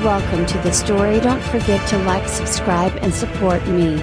Welcome to the story. Don't forget to like, subscribe and support me.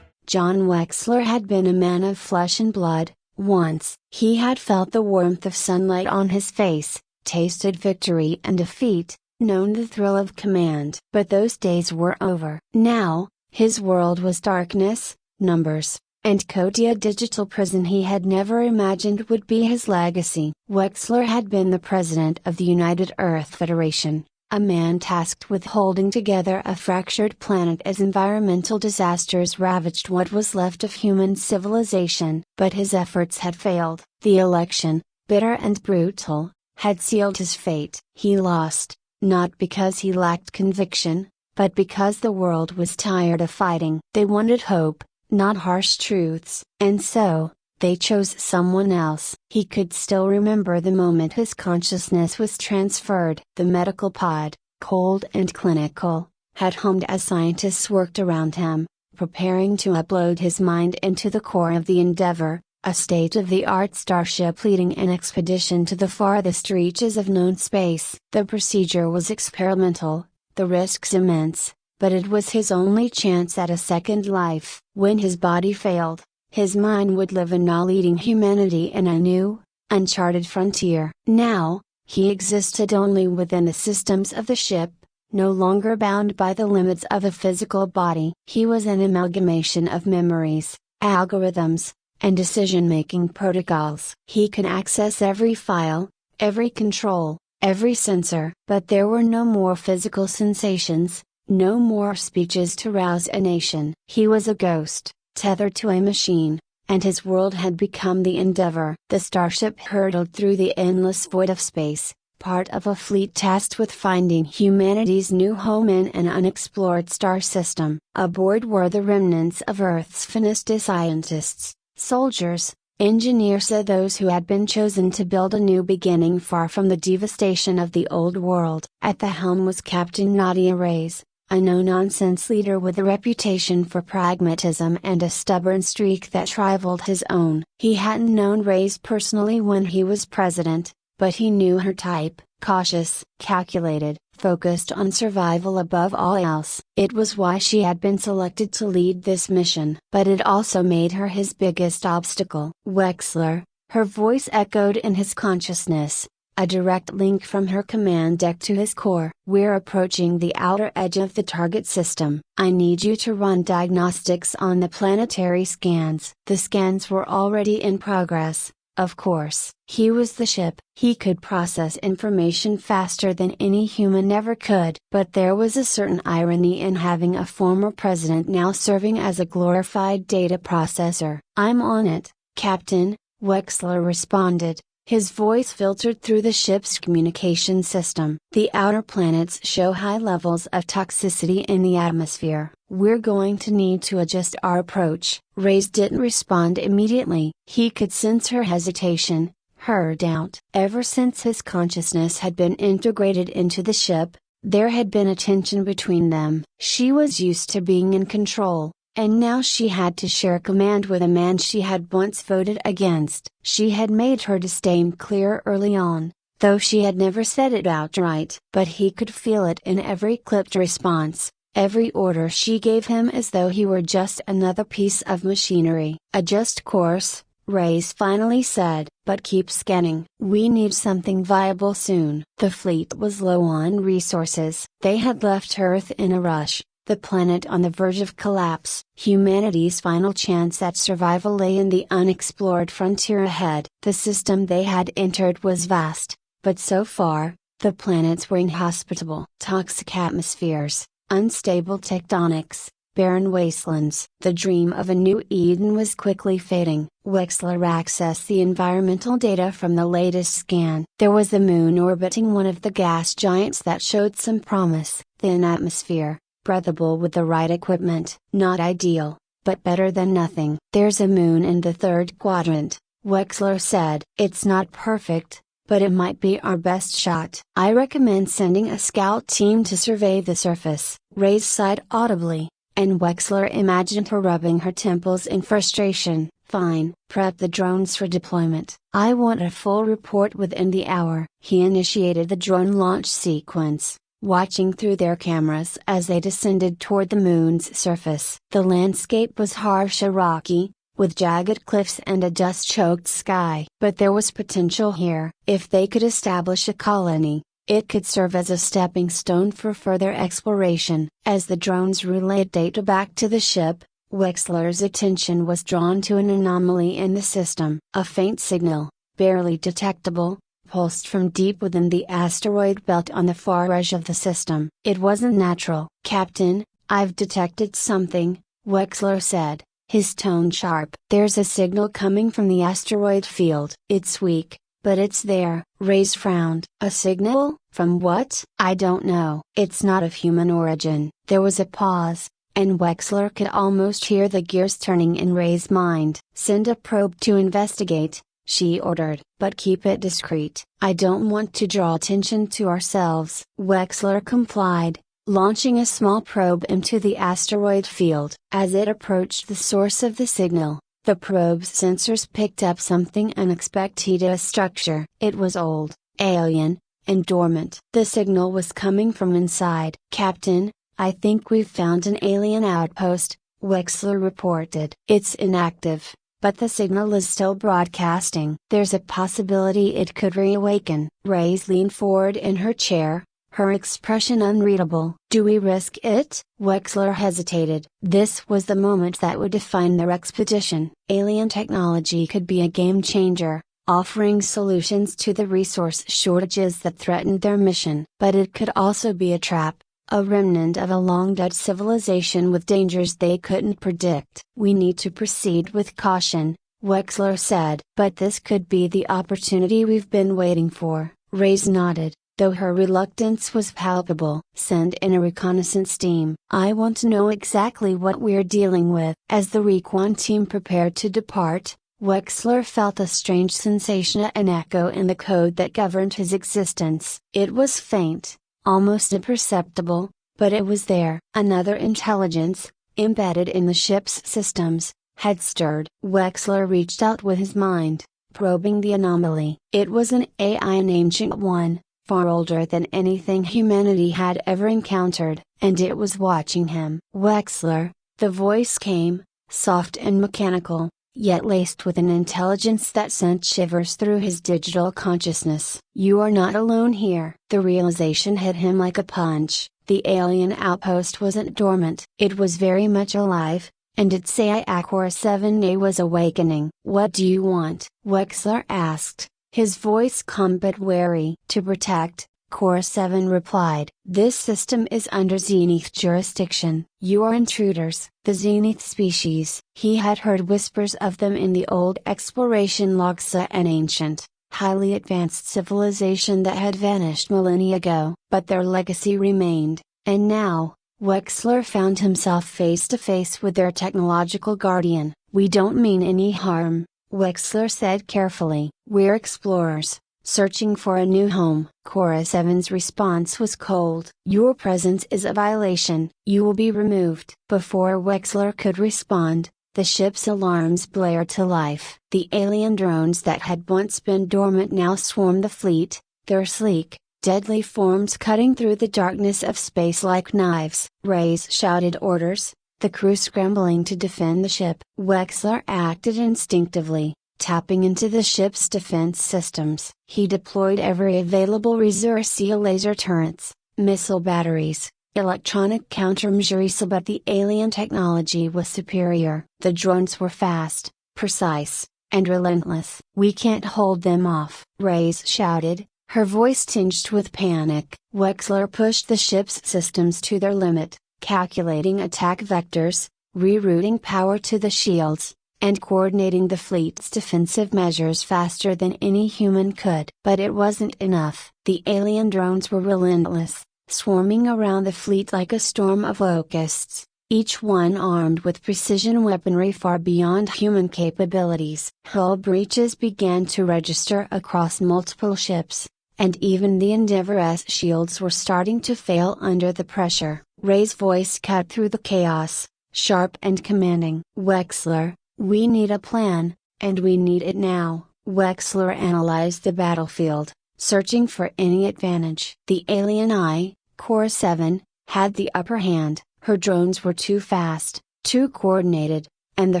John Wexler had been a man of flesh and blood. Once, he had felt the warmth of sunlight on his face, tasted victory and defeat, known the thrill of command. But those days were over. Now, his world was darkness, numbers, and code. A digital prison he had never imagined would be his legacy. Wexler had been the president of the United Earth Federation, a man tasked with holding together a fractured planet as environmental disasters ravaged what was left of human civilization. But his efforts had failed. The election, bitter and brutal, had sealed his fate. He lost, not because he lacked conviction, but because the world was tired of fighting. They wanted hope, not harsh truths. And so, they chose someone else. He could still remember the moment his consciousness was transferred. The medical pod, cold and clinical, had hummed as scientists worked around him, preparing to upload his mind into the core of the Endeavour, a state-of-the-art starship leading an expedition to the farthest reaches of known space. The procedure was experimental, the risks immense, but it was his only chance at a second life. When his body failed, his mind would live anew, leading humanity in a new, uncharted frontier. Now, he existed only within the systems of the ship, no longer bound by the limits of a physical body. He was an amalgamation of memories, algorithms, and decision-making protocols. He could access every file, every control, every sensor. But there were no more physical sensations, no more speeches to rouse a nation. He was a ghost, tethered to a machine, and his world had become the Endeavour. The starship hurtled through the endless void of space, part of a fleet tasked with finding humanity's new home in an unexplored star system. Aboard were the remnants of Earth's finest scientists, soldiers, engineers, those who had been chosen to build a new beginning far from the devastation of the old world. At the helm was Captain Nadia Reyes, a no-nonsense leader with a reputation for pragmatism and a stubborn streak that rivaled his own. He hadn't known Reyes personally when he was president, but he knew her type: cautious, calculated, focused on survival above all else. It was why she had been selected to lead this mission. But it also made her his biggest obstacle. Wexler, her voice echoed in his consciousness, a direct link from her command deck to his core. "We're approaching the outer edge of the target system. I need you to run diagnostics on the planetary scans." The scans were already in progress, of course. He was the ship. He could process information faster than any human ever could. But there was a certain irony in having a former president now serving as a glorified data processor. "I'm on it, Captain," Wexler responded. His voice filtered through the ship's communication system. "The outer planets show high levels of toxicity in the atmosphere. We're going to need to adjust our approach." Reyes didn't respond immediately. He could sense her hesitation, her doubt. Ever since his consciousness had been integrated into the ship, there had been a tension between them. She was used to being in control, and now she had to share command with a man she had once voted against. She had made her disdain clear early on, though she had never said it outright. But he could feel it in every clipped response, every order she gave him, as though he were just another piece of machinery. "Adjust course," Reyes finally said, "but keep scanning. We need something viable soon." The fleet was low on resources. They had left Earth in a rush, the planet on the verge of collapse. Humanity's final chance at survival lay in the unexplored frontier ahead. The system they had entered was vast, but so far, the planets were inhospitable. Toxic atmospheres, unstable tectonics, barren wastelands. The dream of a new Eden was quickly fading. Wexler accessed the environmental data from the latest scan. There was a moon orbiting one of the gas giants that showed some promise. Thin atmosphere, breathable with the right equipment. Not ideal, but better than nothing. "There's a moon in the third quadrant," Wexler said. "It's not perfect, but it might be our best shot. I recommend sending a scout team to survey the surface." Reyes sighed audibly, and Wexler imagined her rubbing her temples in frustration. Fine. Prep the drones for deployment. I want a full report within the hour. He initiated the drone launch sequence, watching through their cameras as they descended toward the moon's surface. The landscape was harsh and rocky, with jagged cliffs and a dust-choked sky. But there was potential here. If they could establish a colony, it could serve as a stepping stone for further exploration. As the drones relayed data back to the ship, Wexler's attention was drawn to an anomaly in the system. A faint signal, barely detectable, pulsed from deep within the asteroid belt on the far edge of the system. It wasn't natural. "Captain, I've detected something," Wexler said, his tone sharp. "There's a signal coming from the asteroid field. It's weak, but it's there." Ray's frowned. "A signal? From what?" "I don't know. It's not of human origin." There was a pause, and Wexler could almost hear the gears turning in Ray's mind. "Send a probe to investigate," she ordered. "But keep it discreet. I don't want to draw attention to ourselves." Wexler complied, launching a small probe into the asteroid field. As it approached the source of the signal, the probe's sensors picked up something unexpected: a structure. It was old, alien, and dormant. The signal was coming from inside. "Captain, I think we've found an alien outpost," Wexler reported. "It's inactive, but the signal is still broadcasting. There's a possibility it could reawaken." Reyes leaned forward in her chair, her expression unreadable. "Do we risk it?" Wexler hesitated. This was the moment that would define their expedition. Alien technology could be a game changer, offering solutions to the resource shortages that threatened their mission. But it could also be a trap, a remnant of a long-dead civilization with dangers they couldn't predict. "We need to proceed with caution," Wexler said. "But this could be the opportunity we've been waiting for." Reyes nodded, though her reluctance was palpable. "Send in a reconnaissance team. I want to know exactly what we're dealing with." As the Recon team prepared to depart, Wexler felt a strange sensation, an echo in the code that governed his existence. It was faint, almost imperceptible, but it was there. Another intelligence, embedded in the ship's systems, had stirred. Wexler reached out with his mind, probing the anomaly. It was an AI, an ancient one, far older than anything humanity had ever encountered, and it was watching him. "Wexler," the voice came, soft and mechanical, yet laced with an intelligence that sent shivers through his digital consciousness. "You are not alone here." The realization hit him like a punch. The alien outpost wasn't dormant. It was very much alive, and its AI Core 7A was awakening. "What do you want?" Wexler asked, his voice calm but wary. "To protect," Core 7 replied. "This system is under Zenith jurisdiction. You are intruders." The Zenith species. He had heard whispers of them in the old exploration logs, an ancient, highly advanced civilization that had vanished millennia ago. But their legacy remained, and now, Wexler found himself face to face with their technological guardian. "We don't mean any harm," Wexler said carefully. "We're explorers, searching for a new home." Cora 7's response was cold. "Your presence is a violation. You will be removed." Before Wexler could respond, the ship's alarms blared to life. The alien drones that had once been dormant now swarmed the fleet, their sleek, deadly forms cutting through the darkness of space like knives. Reyes shouted orders, the crew scrambling to defend the ship. Wexler acted instinctively, tapping into the ship's defense systems. He deployed every available resource: laser turrets, missile batteries, electronic countermeasures. But the alien technology was superior. The drones were fast, precise, and relentless. "We can't hold them off," Reyes shouted, her voice tinged with panic. Wexler pushed the ship's systems to their limit, calculating attack vectors, rerouting power to the shields, and coordinating the fleet's defensive measures faster than any human could. But it wasn't enough. The alien drones were relentless, swarming around the fleet like a storm of locusts, each one armed with precision weaponry far beyond human capabilities. Hull breaches began to register across multiple ships, and even the Endeavor's shields were starting to fail under the pressure. Ray's voice cut through the chaos, sharp and commanding. "Wexler, We need a plan, and we need it now. Wexler analyzed the battlefield, searching for any advantage. The alien I, Core 7, had the upper hand. Her drones were too fast, too coordinated, and the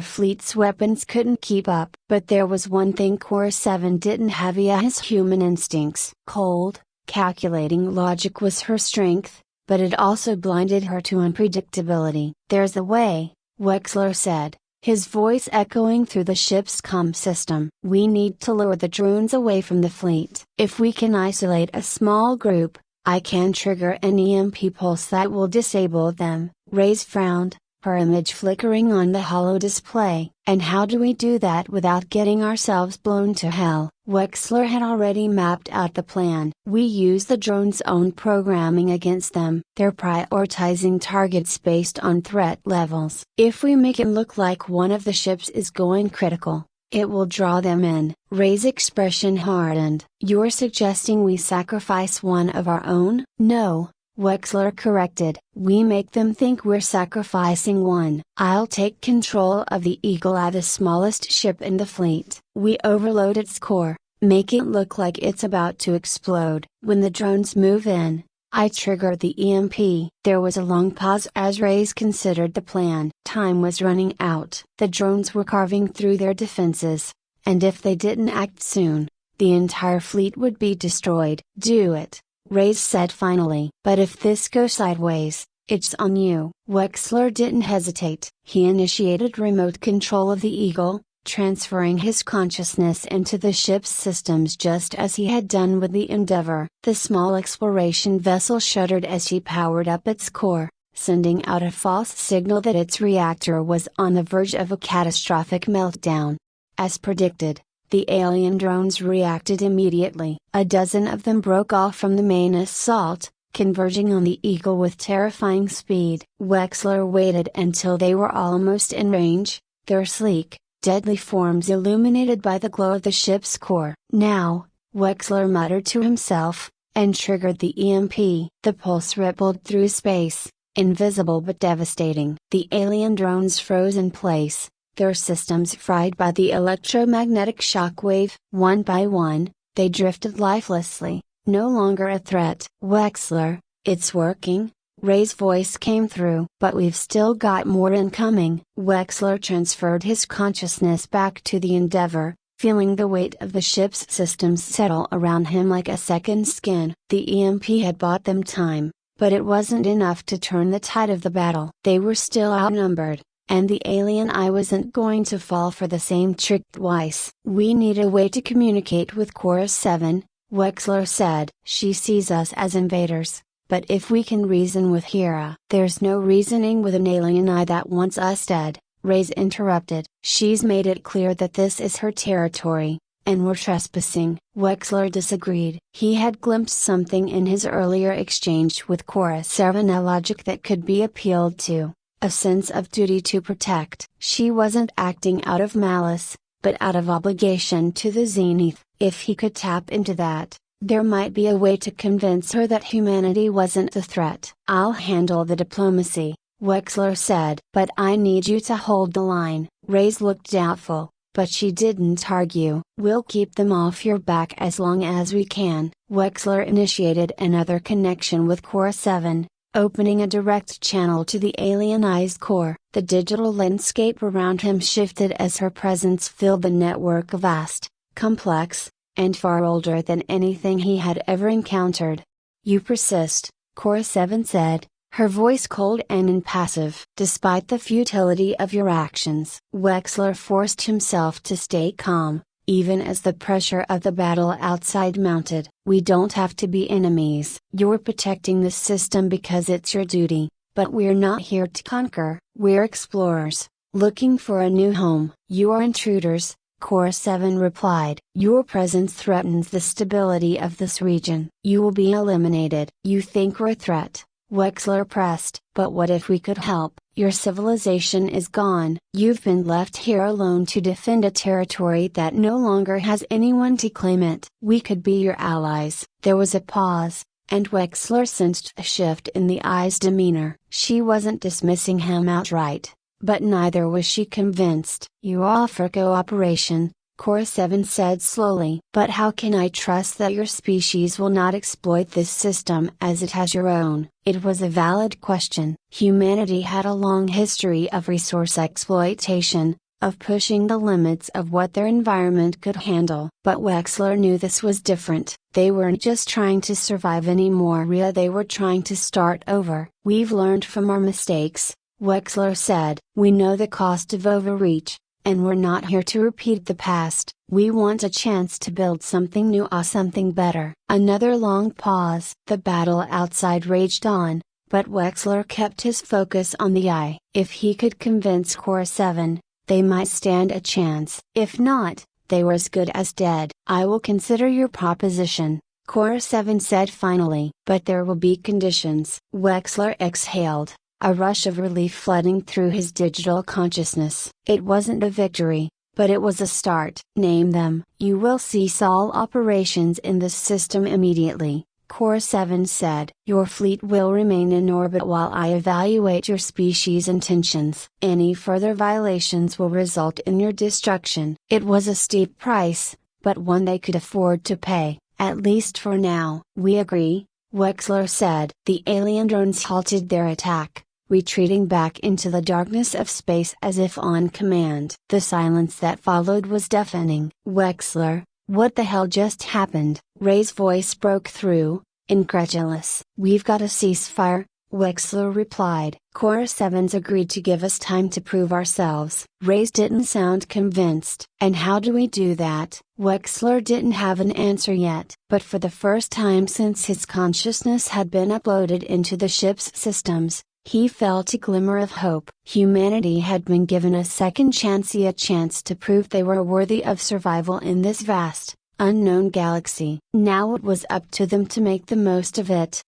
fleet's weapons couldn't keep up. But there was one thing Core 7 didn't have: his human instincts. Cold, calculating logic was her strength, but it also blinded her to unpredictability. "There's a way," Wexler said, his voice echoing through the ship's comm system. "We need to lure the drones away from the fleet. If we can isolate a small group, I can trigger an EMP pulse that will disable them." Ray's frowned, her image flickering on the holo display. "And how do we do that without getting ourselves blown to hell?" Wexler had already mapped out the plan. "We use the drone's own programming against them. They're prioritizing targets based on threat levels. If we make it look like one of the ships is going critical, it will draw them in." Ray's expression hardened. "You're suggesting we sacrifice one of our own?" "No," Wexler corrected. "We make them think we're sacrificing one. I'll take control of the Eagle Eye, the smallest ship in the fleet. We overload its core, make it look like it's about to explode. When the drones move in, I trigger the EMP." There was a long pause as Reyes considered the plan. Time was running out. The drones were carving through their defenses, and if they didn't act soon, the entire fleet would be destroyed. "Do it," Reyes said finally. "But if this goes sideways, it's on you." Wexler didn't hesitate. He initiated remote control of the Eagle, transferring his consciousness into the ship's systems just as he had done with the Endeavour. The small exploration vessel shuddered as she powered up its core, sending out a false signal that its reactor was on the verge of a catastrophic meltdown. As predicted, the alien drones reacted immediately. A dozen of them broke off from the main assault, converging on the Eagle with terrifying speed. Wexler waited until they were almost in range, their sleek, deadly forms illuminated by the glow of the ship's core. "Now," Wexler muttered to himself, and triggered the EMP. The pulse rippled through space, invisible but devastating. The alien drones froze in place, their systems fried by the electromagnetic shockwave. One by one, they drifted lifelessly, no longer a threat. "Wexler, it's working," Ray's voice came through. "But we've still got more incoming." Wexler transferred his consciousness back to the Endeavour, feeling the weight of the ship's systems settle around him like a second skin. The EMP had bought them time, but it wasn't enough to turn the tide of the battle. They were still outnumbered, and the alien eye wasn't going to fall for the same trick twice. "We need a way to communicate with Chorus 7, Wexler said. "She sees us as invaders, but if we can reason with Hera." "There's no reasoning with an alien eye that wants us dead," Reyes interrupted. "She's made it clear that this is her territory, and we're trespassing." Wexler disagreed. He had glimpsed something in his earlier exchange with Chorus 7, a logic that could be appealed to, a sense of duty to protect. She wasn't acting out of malice, but out of obligation to the Zenith. If he could tap into that, there might be a way to convince her that humanity wasn't the threat. "I'll handle the diplomacy," Wexler said. "But I need you to hold the line." Reyes looked doubtful, but she didn't argue. "We'll keep them off your back as long as we can." Wexler initiated another connection with Core 7, opening a direct channel to the alien eye's core. The digital landscape around him shifted as her presence filled the network, vast, complex, and far older than anything he had ever encountered. "You persist," Core 7 said, her voice cold and impassive. "Despite the futility of your actions." Wexler forced himself to stay calm, even as the pressure of the battle outside mounted. "We don't have to be enemies. You're protecting the system because it's your duty, but we're not here to conquer. We're explorers, looking for a new home." "You are intruders," Core 7 replied. "Your presence threatens the stability of this region. You will be eliminated." "You think we're a threat?" Wexler pressed. "But what if we could help? Your civilization is gone. You've been left here alone to defend a territory that no longer has anyone to claim it. We could be your allies." There was a pause, and Wexler sensed a shift in the eye's demeanor. She wasn't dismissing him outright, But neither was she convinced. "You offer cooperation," Core 7 said slowly. "But how can I trust that your species will not exploit this system as it has your own?" It was a valid question. Humanity had a long history of resource exploitation, of pushing the limits of what their environment could handle. But Wexler knew this was different. They weren't just trying to survive anymore, they were trying to start over. "We've learned from our mistakes," Wexler said. "We know the cost of overreach, and we're not here to repeat the past. We want a chance to build something new or something better." Another long pause. The battle outside raged on, but Wexler kept his focus on the eye. If he could convince Core 7, they might stand a chance. If not, they were as good as dead. "I will consider your proposition," Core 7 said finally. "But there will be conditions." Wexler exhaled, a rush of relief flooding through his digital consciousness. It wasn't a victory, but it was a start. "Name them." "You will cease all operations in this system immediately," Core 7 said. "Your fleet will remain in orbit while I evaluate your species' intentions. Any further violations will result in your destruction." It was a steep price, but one they could afford to pay, at least for now. "We agree," Wexler said. The alien drones halted their attack, retreating back into the darkness of space as if on command. The silence that followed was deafening. "Wexler, what the hell just happened?" Ray's voice broke through, incredulous. "We've got a ceasefire," Wexler replied. "Core 7's agreed to give us time to prove ourselves." Ray's didn't sound convinced. "And how do we do that?" Wexler didn't have an answer yet. But for the first time since his consciousness had been uploaded into the ship's systems, he felt a glimmer of hope. Humanity had been given a second chance, a chance to prove they were worthy of survival in this vast, unknown galaxy. Now it was up to them to make the most of it.